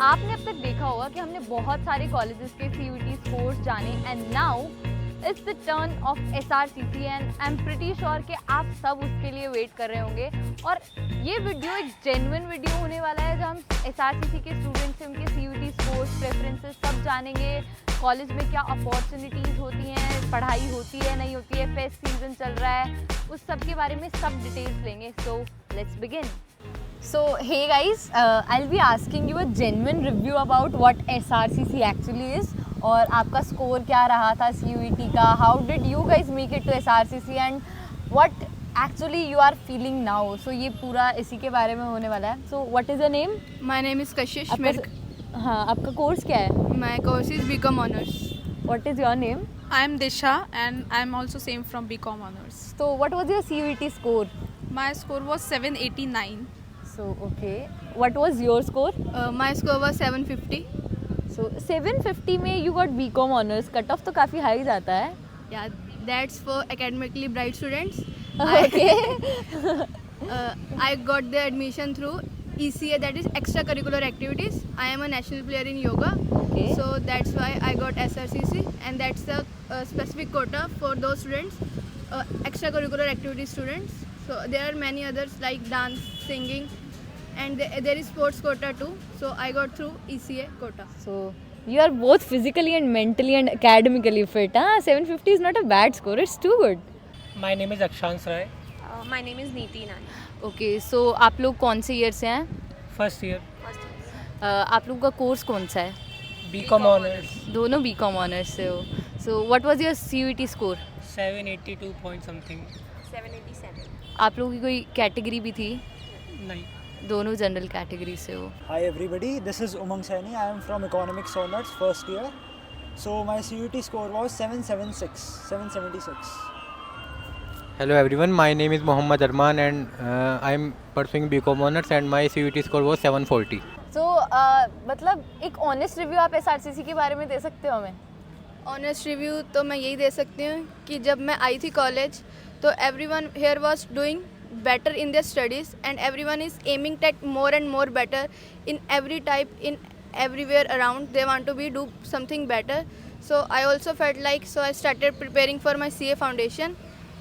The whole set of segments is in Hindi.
आपने अब तक देखा होगा कि हमने बहुत सारे कॉलेजेस के CUET स्कोर्स जाने and now it's the turn off SRCC and I am pretty sure कि आप सब उसके लिए वेट कर रहे होंगे। और ये वीडियो एक जेन्युइन वीडियो होने वाला है जहाँ हम SRCC के स्टूडेंट्स से उनके CUET स्कोर्स प्रेफरेंसेस सब जानेंगे, कॉलेज में क्या अपॉर्चुनिटीज़ होती हैं, पढ़ाई होती है नहीं होती है, फेस्ट सीजन चल रहा है, उस सब के बारे में सब डिटेल्स लेंगे। So let's begin. So hey guys, I'll be asking you a genuine review about what SRCC actually is और आपका स्कोर क्या रहा था CUET का, how did you guys make it to SRCC and what actually you are feeling now. So ये पूरा इसी के बारे में होने वाला है। So what is your name? My name is Kashish. हाँ, आपका कोर्स क्या है? My course is BCom Honors. What is your name? I am Disha and I am also same from BCom Honors. So what was your CUET score? My score was 789. So okay, what was your score? My score was 750. So 750 में you got BCom Honors, cut off तो काफ़ी हाई जाता है। Yeah, that's for academically bright students. Okay. I got the admission through ECA, that is extracurricular activities. I am a national player in yoga. Okay. So that's why I got SRCC, and that's a specific quota for those students, extracurricular activity students. So there are many others like dance, singing, and there is sports quota too. So I got through ECA quota. So you are both physically and mentally and academically fit. 750 is not a bad score. It's too good. My name is Akshans Rai. My name is Neeti Nani. Okay, so आप लोग कौन से ईयर से हैं? First year. आप लोग का कोर्स कौन सा है? BCom Honors. दोनों BCom Honors से हो. So what was your CUET score? 782 point something. 787. आप लोगों की कोई कैटेगरी भी थी? नहीं. दोनों जनरल कैटेगरी से हो. Hi everybody, this is Umang Saini. I am from Economics Honors, first year. So my CUET score was 776. Hello everyone, my name is Mohammad Arman and I am pursuing BCom Honors and my CUET score was 740. So मतलब एक ऑनेस्ट रिव्यू आप SRCC के बारे में दे सकते हो हमें? ऑनेस्ट रिव्यू तो मैं यही दे सकती हूँ कि जब मैं आई थी कॉलेज तो everyone here was doing better in their studies and everyone is aiming at more and more better in every type, in everywhere around they want to be do something better. So I also felt like, so I started preparing for my CA foundation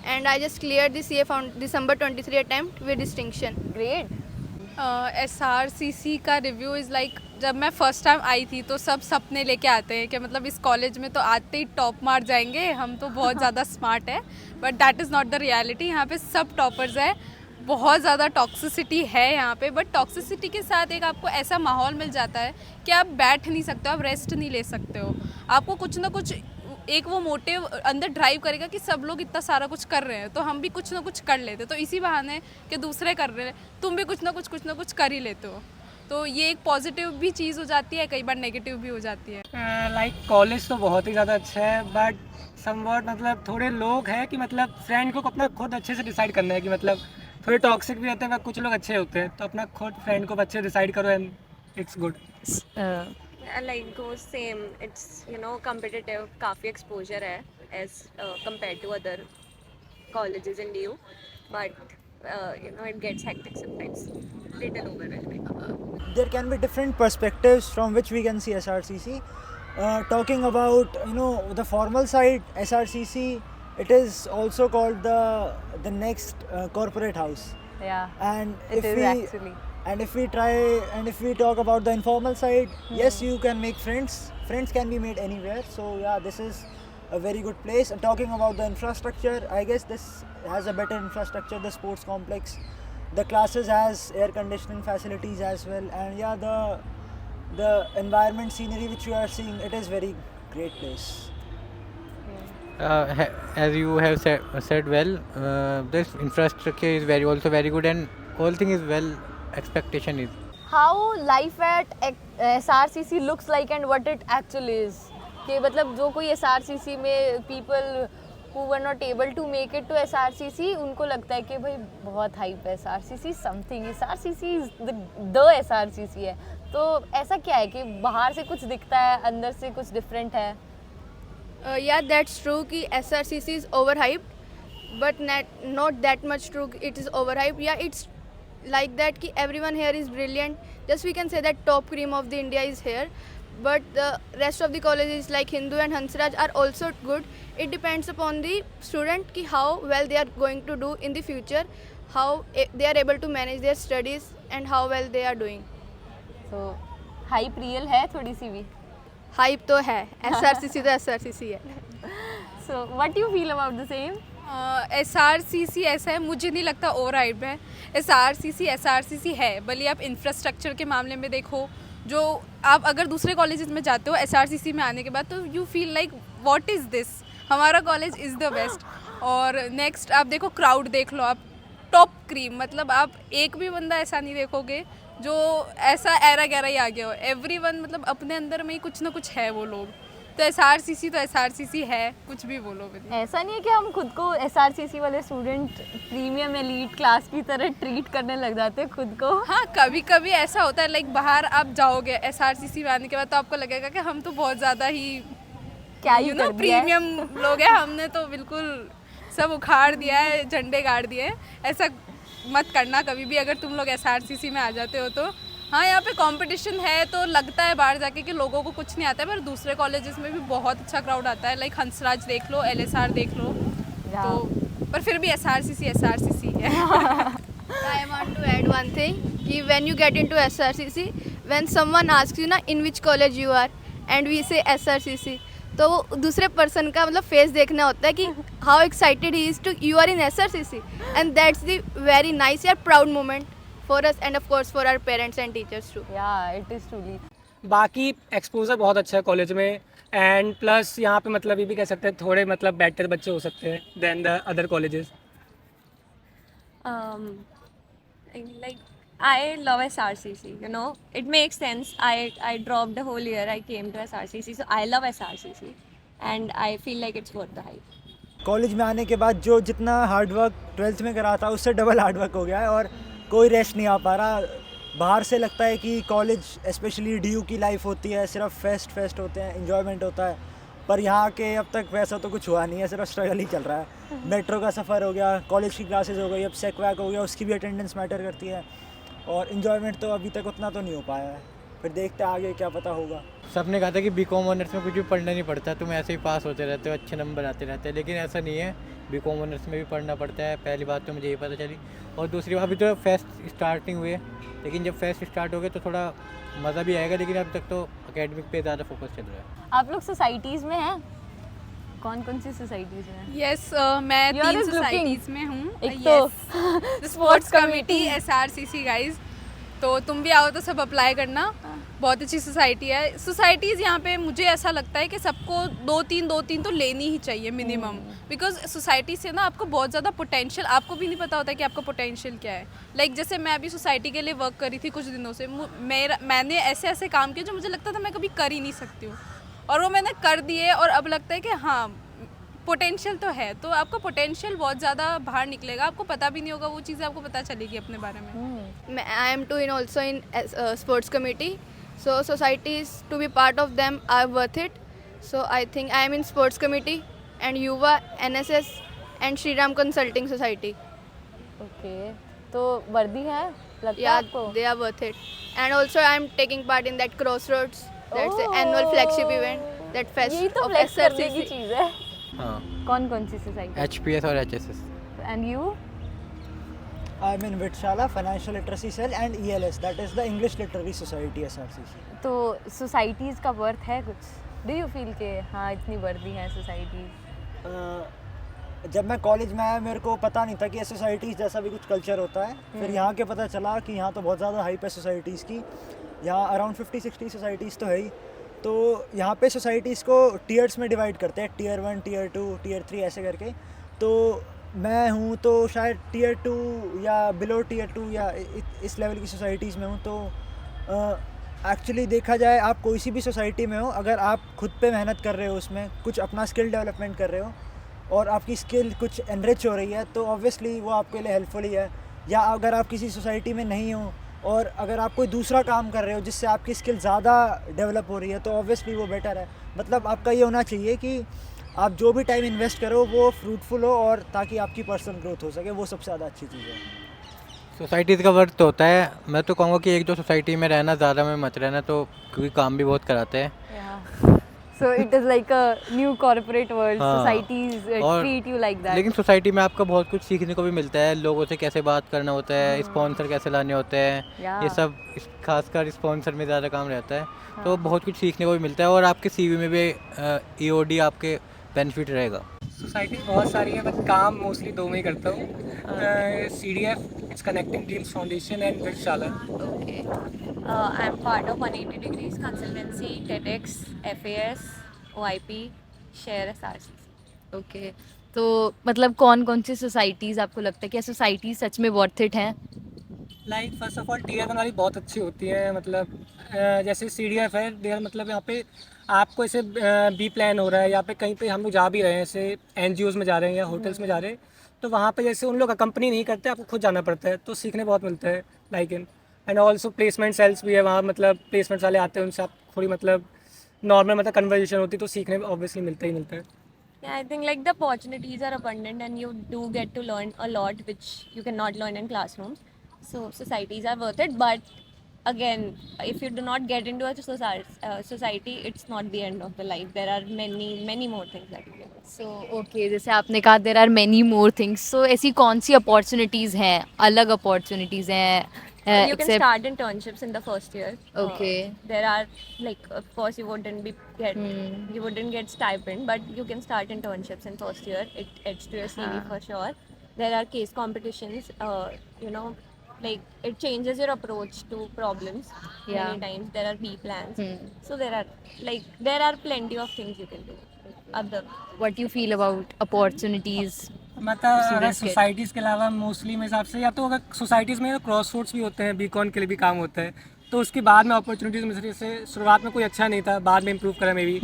and I just cleared the CA December 23 attempt with distinction. Great. SRCC का रिव्यू इज़ लाइक जब मैं फर्स्ट टाइम आई थी तो सब सपने लेके आते हैं कि मतलब इस कॉलेज में तो आते ही टॉप मार जाएंगे, हम तो बहुत ज़्यादा स्मार्ट है, but that is not the reality. यहाँ पे सब टॉपर्स है, बहुत ज़्यादा टॉक्सिसिटी है यहाँ पे, बट टॉक्सिसिटी के साथ एक आपको ऐसा माहौल मिल जाता है कि आप बैठ नहीं सकते हो, आप रेस्ट नहीं ले सकते हो, आपको कुछ ना कुछ एक वो मोटिव अंदर ड्राइव करेगा कि सब लोग इतना सारा कुछ कर रहे हैं तो हम भी कुछ ना कुछ कर लेते, तो इसी बहाने कि दूसरे कर रहे हैं तुम भी कुछ ना कुछ कर ही लेते हो, तो ये एक पॉजिटिव भी चीज़ हो जाती है, कई बार नेगेटिव भी हो जाती है। लाइक कॉलेज तो बहुत ही ज़्यादा अच्छा है बट समवॉट मतलब थोड़े लोग हैं कि मतलब फ्रेंड को अपना खुद अच्छे से डिसाइड करना है कि मतलब थोड़े टॉक्सिक भी होते हैं कुछ लोग अच्छे होते हैं, तो अपना खुद फ्रेंड को अच्छे डिसाइड करो and it's good. Like goes same. It's competitive. काफ़ी exposure है as compared to other colleges in DU, but it gets hectic sometimes. Little overwhelming. There can be different perspectives from which we can see SRCC. Talking about the formal side, SRCC, it is also called the next corporate house. Yeah. And It is actually. And if we talk about the informal side, yes, you can make friends. Friends can be made anywhere. So yeah, this is a very good place. And talking about the infrastructure, I guess this has a better infrastructure. The sports complex, the classes has air conditioning facilities as well. And yeah, the environment, scenery which you are seeing, it is very great place. As you have said well, this infrastructure is also very good and all thing is well. Expectation is How life at SRCC looks like and what it actually is. कि मतलब जो कोई SRCC में people who were not able to make it to SRCC उनको लगता है कि भाई बहुत हाइप है, SRCC something, SRCC is the SRCC है, तो ऐसा क्या है कि बाहर से कुछ दिखता है अंदर से कुछ डिफरेंट है? Yeah, that's true कि SRCC is overhyped, but not that much true it is overhyped. Yeah, it's like that ki everyone here is brilliant. Just we can say that top cream of the India is here. But the rest of the colleges like Hindu and Hansraj are also good. It depends upon the student ki how well they are going to do in the future, how they are able to manage their studies and how well they are doing. तो हाइप रियल है थोड़ी सी भी. हाइप तो है, SRCC तो SRCC है. So what you feel about the same? SRCC ऐसा है, मुझे नहीं लगता ओवर हाइप है. SRCC है, भले आप इंफ्रास्ट्रक्चर के मामले में देखो, जो आप अगर दूसरे कॉलेजेस में जाते हो SRCC में आने के बाद तो you feel like what is this, हमारा कॉलेज इज़ द बेस्ट. और नेक्स्ट आप देखो क्राउड देख लो, आप टॉप क्रीम, मतलब आप एक भी बंदा ऐसा नहीं देखोगे जो ऐसा एरा गैरा ही आ गया हो. एवरीवन मतलब अपने अंदर में ही कुछ ना कुछ है वो लोग. तो SRCC है, कुछ भी बोलो. ऐसा नहीं है कि हम खुद को SRCC वाले स्टूडेंट प्रीमियम एलीट क्लास की तरह ट्रीट करने लग जाते हैं खुद को. हाँ, कभी कभी ऐसा होता है, लाइक बाहर आप जाओगे SRCC में आने के बाद तो आपको लगेगा कि हम तो बहुत ज़्यादा ही क्या ही कर दिया है. प्रीमियम लोग हैं, हमने तो बिल्कुल सब उखाड़ दिया है, झंडे गाड़ दिए हैं. ऐसा मत करना कभी भी अगर तुम लोग SRCC में आ जाते हो तो. हाँ, यहाँ पे कंपटीशन है तो लगता है बाहर जाके कि लोगों को कुछ नहीं आता है, पर दूसरे कॉलेजेस में भी बहुत अच्छा क्राउड आता है. लाइक हंसराज देख लो, LSR देख लो, तो पर फिर भी SRCC है. I want to add one thing कि when you get into SRCC, when someone asks you ना in which college you are and we say SRCC, तो वो दूसरे पर्सन का मतलब फेस देखना होता है कि how excited he is to you are in SRCC, and that's the very nice and proud moment for us and of course for our parents and teachers too. Yeah, it is truly. बाकी एक्सपोजर बहुत अच्छा है कॉलेज में, एंड प्लस यहाँ पे मतलब ये भी कह सकते हैं थोड़े मतलब बेटर बच्चे हो सकते हैं then the other colleges. Like I love SRCC, you know, it makes sense. I dropped the whole year, I came to SRCC, so I love SRCC and I feel like it's worth the hype. College में आने के बाद जो जितना हार्ड वर्क 12th में करा था उससे डबल हार्ड वर्क हो गया है और कोई रेस्ट नहीं आ पा रहा. बाहर से लगता है कि कॉलेज स्पेशली DU की लाइफ होती है, सिर्फ फेस्ट होते हैं, इन्जॉयमेंट होता है, पर यहाँ के अब तक वैसा तो कुछ हुआ नहीं है, सिर्फ स्ट्रगल ही चल रहा है. मेट्रो का सफ़र हो गया, कॉलेज की क्लासेस हो गई, अब सेक वैक हो गया, उसकी भी अटेंडेंस मैटर करती है, और इन्जॉयमेंट तो अभी तक उतना तो नहीं हो पाया है. फिर देखते हैं आगे क्या पता होगा. सबने कहा था कि BCom ऑनर्स में कुछ भी पढ़ना नहीं पड़ता, तुम ऐसे ही पास होते रहते हो, अच्छे नंबर आते रहते हैं, लेकिन ऐसा नहीं है. BCom ऑनर्स में भी पढ़ना पड़ता है. पहली बात तो मुझे ये पता चली, और दूसरी बात अभी तो फेस्ट स्टार्टिंग हुए, लेकिन जब फेस्ट स्टार्ट हो गए तो थोड़ा मज़ा भी आएगा, लेकिन अभी तक तो एकेडमिक पे ज़्यादा फोकस चल रहा है. आप लोग सोसाइटीज़ में हैं? कौन कौन सी सोसाइटीज़ में हैं? यस, मैं You are 3 looking. सोसाइटीज़ में हूँ. एक तो स्पोर्ट्स कमेटी SRCC गाइज, तो तुम भी आओ तो सब अप्लाई करना. बहुत अच्छी सोसाइटी है. सोसाइटीज़ यहाँ पे मुझे ऐसा लगता है कि सबको 2-3 तो लेनी ही चाहिए मिनिमम, बिकॉज सोसाइटी से ना आपको बहुत ज़्यादा पोटेंशियल, आपको भी नहीं पता होता है कि आपका पोटेंशियल क्या है. लाइक जैसे मैं अभी सोसाइटी के लिए वर्क कर रही थी कुछ दिनों से, मैंने ऐसे ऐसे काम किए जो मुझे लगता था मैं कभी कर ही नहीं सकती हूँ, और वो मैंने कर दिए, और अब लगता है कि हाँ पोटेंशियल तो है. तो आपका पोटेंशियल बहुत ज़्यादा बाहर निकलेगा, आपको पता भी नहीं होगा, वो चीज़ें आपको पता चलेगी अपने बारे में. I am too in also in sports committee, so societies to be part of them are worth it. So I think I am in sports committee and Yuva, NSS and Shri Ram Consulting Society. Okay, तो वर्दी है लगता है Yeah, आपको? they are worth it. And also I am taking part in that Crossroads. That's the annual flagship event. That fest यही तो of फ्लेक्स करने की SRCC. चीज़ है. हाँ, कौन कौन सी सोसाइटी? HPS और HSS. And you? I'm in Vitshala Financial Literacy Cell and ELS, that is the English Literary Society SRCC. तो सोसाइटीज़ का वर्थ है कुछ? डू यू फील के हाँ इतनी वर्दी है सोसाइटीज़? जब मैं कॉलेज में आया मेरे को पता नहीं था कि सोसाइटीज़ जैसा भी कुछ कल्चर होता है. फिर यहाँ के पता चला कि यहाँ तो बहुत ज़्यादा हाइप है सोसाइटीज़ की. यहाँ अराउंड 50-60 सोसाइटीज़ तो है ही. तो यहाँ पे सोसाइटीज़ को टीयर्स में डिवाइड करते हैं, Tier 1, Tier 2, Tier 3 ऐसे करके. तो मैं हूँ तो शायद Tier 2 या बिलो Tier 2 या इस लेवल की सोसाइटीज़ में हूँ. तो एक्चुअली देखा जाए, आप कोई सी भी सोसाइटी में हो, अगर आप खुद पे मेहनत कर रहे हो, उसमें कुछ अपना स्किल डेवलपमेंट कर रहे हो और आपकी स्किल कुछ एनरिच हो रही है, तो ऑब्वियसली वो आपके लिए हेल्पफुल ही है. या अगर आप किसी सोसाइटी में नहीं हो और अगर आप कोई दूसरा काम कर रहे हो जिससे आपकी स्किल ज़्यादा डेवलप हो रही है, तो ऑब्वियसली वो बेटर है. मतलब आपका ये होना चाहिए कि आप जो भी टाइम इन्वेस्ट करो वो फ्रूटफुल हो, और ताकि आपकी पर्सनल ग्रोथ हो सके, वो सबसे ज़्यादा अच्छी चीज़ है. सोसाइटीज़ का वर्क तो होता है, मैं तो कहूँगा कि एक दो सोसाइटी में रहना, ज़्यादा में मत रहना, तो क्योंकि काम भी बहुत कराते हैं। So it is like a new corporate world. हाँ, Societies और treat you like that. लेकिन सोसाइटी में आपको बहुत कुछ सीखने को भी मिलता है, लोगों से कैसे बात करना होता है, स्पॉन्सर कैसे लाने होते हैं, Yeah. ये सब खासकर स्पॉन्सर में ज़्यादा काम रहता है, तो बहुत कुछ सीखने को भी मिलता है और आपके सीवी में भी EOD आपके बेनिफिट रहेगा। सोसाइटी बहुत सारी है, बट काम मोस्टली दो में ही करता हूँ। CDF, it's connecting dreams foundation and Vrikshashala. Okay. I'm part of 180 Degrees Consultancy, TEDx, FAS, OIP, Share SRCC. Okay. तो मतलब कौन कौन सी सोसाइटीज़ आपको लगता है क्या सोसाइटी सच में वर्थ इट हैं? Like first of all tier वाली बहुत अच्छी होती है, मतलब जैसे CDF है देयर, मतलब यहाँ पे आपको ऐसे बी प्लान हो रहा है, यहाँ पे कहीं पे हम लोग जा भी रहे हैं, ऐसे NGOs में जा रहे हैं या होटल्स में जा रहे हैं, तो वहाँ पे जैसे उन लोग कंपनी नहीं करते, आपको खुद जाना पड़ता है, तो सीखने बहुत मिलता है। Like and also placement cells भी है वहाँ, मतलब प्लेसमेंट्स वाले आते हैं, उनसे आप थोड़ी मतलब नॉर्मल मतलब कन्वर्जेशन होती है, तो सीखने में ऑब्वियसली मिलता ही मिलता है। Yeah, I think like the opportunities are abundant and you do get to learn a lot which you cannot learn in classrooms. So societies are worth it, but again, if you do not get into a society, it's not the end of the life. There are many more things that you can do. So okay, जैसे आपने कहा there are many more things. So ऐसी कौन सी अपॉर्चुनिटीज़ हैं, अलग अपॉर्चुनिटीज़ हैं? You can start internships in the first year. Okay. There are like, of course, you wouldn't get stipend, but you can start internships in first year. It adds to your CV for sure. There are case competitions. You know, like it changes your approach to problems. Yeah. Many times there are B plans. So there are plenty of things you can do. Other. What do you feel about opportunities? मतलब अगर Students के- सोसाइटीज़ के अलावा मोस्टली मेरे हिसाब से, या तो अगर सोसाइटीज़ में क्रॉस रोड्स भी होते हैं, बीकॉन के लिए भी काम होता है, तो उसके बाद में अपॉर्चुनिटीज़ में से शुरुआत में कोई अच्छा नहीं था, बाद में इम्प्रूव करा maybe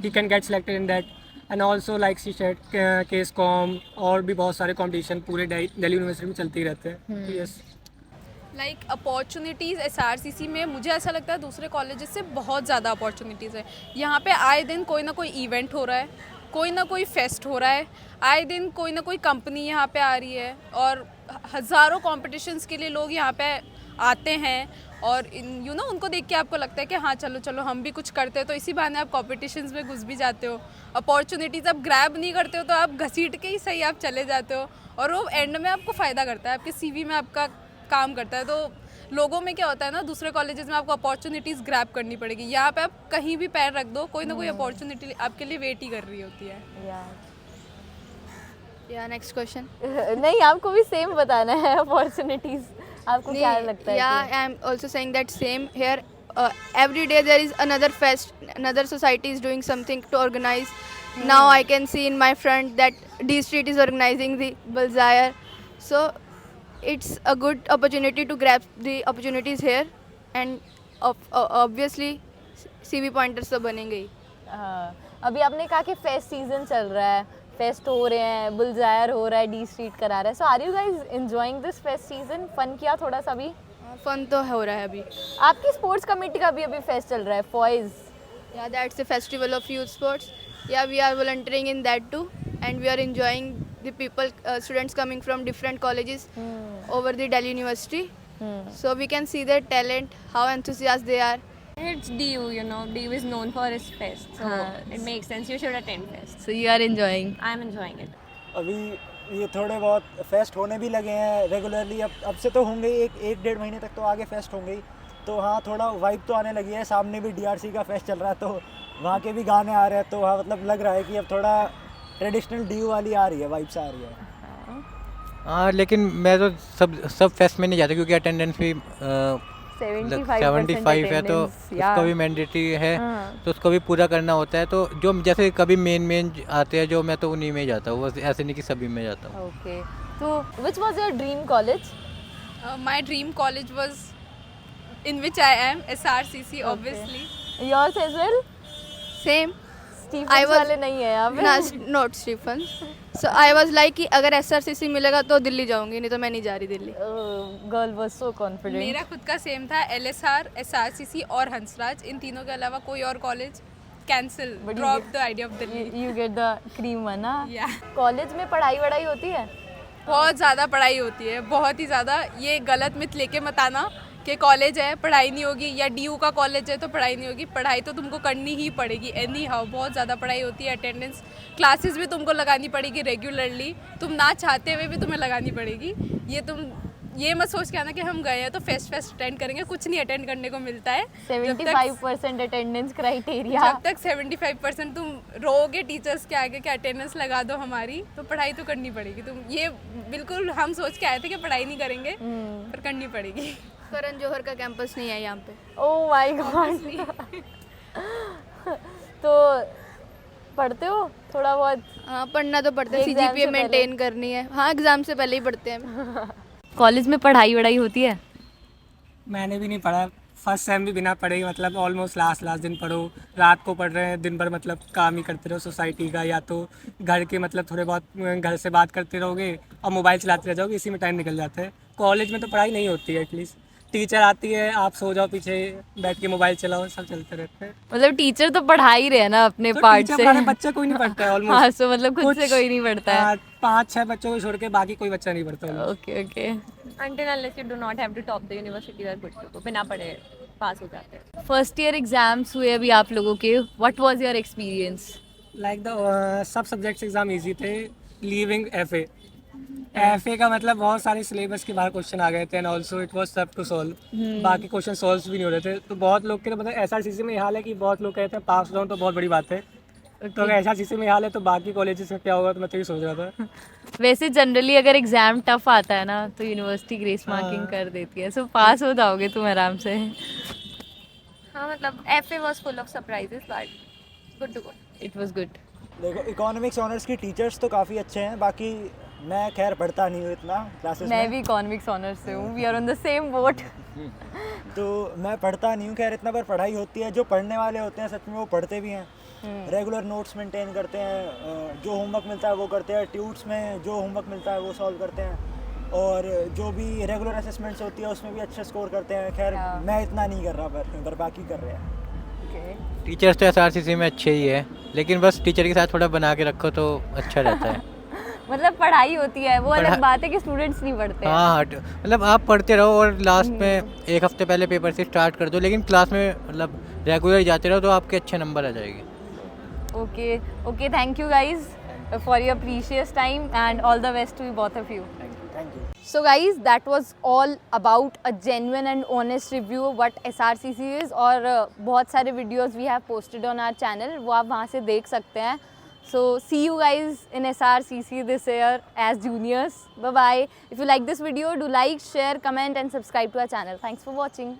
he can get selected in that. And also like सी शेट, केस कॉम और भी बहुत सारे कॉम्पिटिशन पूरे दिल्ली यूनिवर्सिटी में चलते ही रहते हैं। यस, लाइक अपॉर्चुनिटीज़ SRCC में मुझे ऐसा लगता है दूसरे कॉलेजेस से बहुत ज़्यादा अपॉर्चुनिटीज़ है। यहाँ पे आए दिन कोई ना कोई इवेंट हो रहा है, कोई ना कोई फेस्ट हो रहा है, आए दिन कोई ना कोई कंपनी यहाँ पे आ रही है और हज़ारों कॉम्पिटिशन्स के लिए लोग यहाँ पे आते हैं और उनको देख के आपको लगता है कि हाँ चलो हम भी कुछ करते हैं, तो इसी बहाने आप कॉम्पिटिशन्स में घुस भी जाते हो। अपॉर्चुनिटीज़ आप ग्रैब नहीं करते हो तो आप घसीट के ही सही आप चले जाते हो और वो एंड में आपको फ़ायदा करता है, आपके CV में आपका काम करता है। तो लोगों में क्या होता है ना, दूसरे कॉलेजेस में आपको अपॉर्चुनिटीज़ ग्रैब करनी पड़ेगी, यहाँ पे आप कहीं भी पैर रख दो, कोई ना कोई अपॉर्चुनिटी आपके लिए वेट ही कर रही होती है। Yeah, next question. नहीं, आपको भी सेम बताना है अपॉर्चुनिटीज़। आपको क्या लगता है? Yeah, I am also saying that same here. Every day there is another fest, another society is doing something to organize. Now I can see in my front that D Street is organizing the Bullseye. So it's a good opportunity to grab the opportunities here, and obviously CV pointers तो बनेंगे ही। हाँ, अभी आपने कहा कि फेस्ट सीजन चल रहा है, फेस्ट हो रहे हैं, बुलजायर हो रहा है, डी स्ट्रीट करा रहा है। So are you guys enjoying this fest season? Fun किया थोड़ा सा भी? फन तो हो रहा है अभी। आपकी स्पोर्ट्स कमेटी का भी अभी फेस्ट चल रहा है, फॉयज। Yeah, that's the festival of youth sports. Yeah, we are volunteering in that too, and we are enjoying the people, students coming from different colleges over the Delhi University. So we can see their talent, how enthusiastic they are. It's DU, DU is known for its fest, so it makes sense. You should attend fest. So you are enjoying? I'm enjoying it. अभी ये थोड़े बहुत फेस्ट होने भी लगे हैं रेगुलरली, अब से तो होंगे ही, एक डेढ़ महीने तक तो आगे फेस्ट होंगे ही, तो हाँ थोड़ा वाइब तो आने लगी है। सामने भी DRC का फेस्ट चल रहा है, तो वहाँ के भी गाने आ रहे हैं, तो हाँ मतलब लग रहा है कि अब थोड़ा ट्रेडिशनल DU वाली आ रही है, वाइब्स आ रही है। हाँ, लेकिन मैं तो सब फेस्ट में नहीं जाता क्योंकि अटेंडेंस भी 75 है, तो उसको भी मैंडेटरी है, तो उसको भी पूरा करना होता है। तो जो जैसे कभी मेन आते हैं जो, मैं तो उन्हीं में ही जाता हूँ, ऐसे नहीं कि सभी में जाता हूँ। ओके, तो which was your dream college? My dream college was in which I am, SRCC obviously. Yours as well? Same. Stephen वाले नहीं है यहाँ पे? Not Stephen. So I was like कि अगर SRCC मिलेगा तो दिल्ली जाऊंगी, नहीं तो मैं नहीं जा रही Delhi. Girl was so confident. मेरा खुद का सेम था, LSR, SRCC और हंसराज, इन तीनों के अलावा कोई और college cancel, But you drop get- the idea of Delhi. You get the cream one ना? Yeah. कॉलेज में पढ़ाई वढ़ाई होती है? बहुत ज़्यादा पढ़ाई होती है, बहुत ही ज़्यादा। ये गलत मिथ लेके मत आना कि कॉलेज है पढ़ाई नहीं होगी, या DU का कॉलेज है तो पढ़ाई नहीं होगी। पढ़ाई तो तुमको करनी ही पड़ेगी एनी हाउ। बहुत ज़्यादा पढ़ाई होती है, अटेंडेंस क्लासेस भी तुमको लगानी पड़ेगी रेगुलरली, तुम ना चाहते हुए भी तुम्हें लगानी पड़ेगी। ये मत सोच के आना कि हम गए हैं तो फेस्ट अटेंड करेंगे, कुछ नहीं अटेंड करने को मिलता है। 75% अटेंडेंस क्राइटेरिया। जब तक 75% तुम रोगे टीचर्स के आगे कि अटेंडेंस लगा दो हमारी, तो पढ़ाई तो करनी पड़ेगी। तुम ये बिल्कुल हम सोच के आए थे कि पढ़ाई नहीं करेंगे, पर करनी पड़ेगी। करण जौहर का कैंपस नहीं है यहाँ पे। Oh my God. तो पढ़ते हो थोड़ा बहुत? हाँ, पढ़ना तो पड़ता है, Exam से CGPA मेंटेन करनी है। हाँ, एग्ज़ाम से पहले ही पढ़ते हैं। कॉलेज में पढ़ाई वढ़ाई होती है? मैंने भी नहीं पढ़ा, फर्स्ट सेम भी बिना पढ़े ही, मतलब ऑलमोस्ट लास्ट दिन पढ़ो, रात को पढ़ रहे हैं, दिन भर मतलब काम ही करते रहो सोसाइटी का, या तो घर के मतलब थोड़े बहुत घर से बात करते रहोगे और मोबाइल चलाते रह जाओगे, इसी में टाइम निकल जाता है। कॉलेज में तो पढ़ाई नहीं होती है, एटलीस्ट टीचर आती है, आप सो जाओ पीछे बैठ के मोबाइल चलाओ, सब चलते रहते हैं। मतलब टीचर तो पढ़ा ही रहे हैं ना अपने तो पार्ट टीचर से। पढ़ाने, बच्चा कोई नहीं पढ़ता है हाँ, ऑलमोस्ट। सो मतलब खुद से कोई नहीं पढ़ता है। 5-6 बच्चों को छोड़ के बाकी कोई बच्चा नहीं पढ़ता है। Okay okay. Until unless you do not have to top the university, you are good to go. बिना पढ़े पास हो जाते हैं। फर्स्ट ईयर एग्जाम्स हुए अभी आप लोगों के, what was your experience? Like the sub subjects exam easy थे, लीविंग एफए का मतलब बहुत सारे सिलेबस के बाहर क्वेश्चन आ गए थे, and also it was tough to solve. बाकी क्वेश्चन सॉल्व भी नहीं हो रहे थे, तो बहुत लोग के मतलब SRCC में ये हाल है कि बहुत लोग कहते हैं पास हो जाऊँ तो बहुत बड़ी बात है। तो अगर SRCC में ये हाल है तो बाकी कॉलेजेस में क्या होगा, तो मैं तो ये सोच रहा था। वैसे जनरली अगर एग्जाम टफ आता है ना तो यूनिवर्सिटी ग्रेस मार्किंग कर देती है, सो पास हो जाओगे तुम आराम से। हाँ, मतलब FA was full of surprises, but good to go. It was good. देखो, इकोनॉमिक्स ऑनर्स की टीचर्स तो काफ़ी अच्छे हैं, बाकी मैं खैर पढ़ता नहीं हूँ इतना क्लासेस मैं में, भी इकोनॉमिक्स ऑनर्स से हूँ, we are on the same boat. तो मैं पढ़ता नहीं हूँ खैर इतना, पर पढ़ाई होती है। जो पढ़ने वाले होते हैं सच में वो पढ़ते भी हैं, रेगुलर नोट्स मेंटेन करते हैं, जो होमवर्क मिलता है वो करते हैं, ट्यूट्स में जो होमवर्क मिलता है वो सॉल्व करते हैं, और जो भी रेगुलर असेसमेंट्स होती है उसमें भी अच्छे स्कोर करते हैं। खैर मैं इतना नहीं कर रहा, पर बाकी कर रहे हैं। टीचर्स तो SRCC में अच्छे ही है, लेकिन बस टीचर के साथ थोड़ा बना के रखो तो अच्छा रहता है। मतलब पढ़ाई होती है, वो अलग बात है कि स्टूडेंट्स नहीं पढ़ते। हाँ, मतलब आप पढ़ते रहो और लास्ट में एक हफ्ते पहले पेपर से स्टार्ट कर दो, लेकिन क्लास में मतलब रेगुलर जाते रहो तो आपके अच्छे नंबर आ जाएंगे। Okay, okay, thank you guys for your precious time and all the best to both of you. Thank you. So guys, that was all about a genuine and honest review of what SRCC is, और बहुत सारे videos we have posted on our channel, वो आप वहाँ से देख सकते हैं। So see you guys in SRCC this year as juniors. Bye bye. If you like this video, do like, share, comment and subscribe to our channel. Thanks for watching.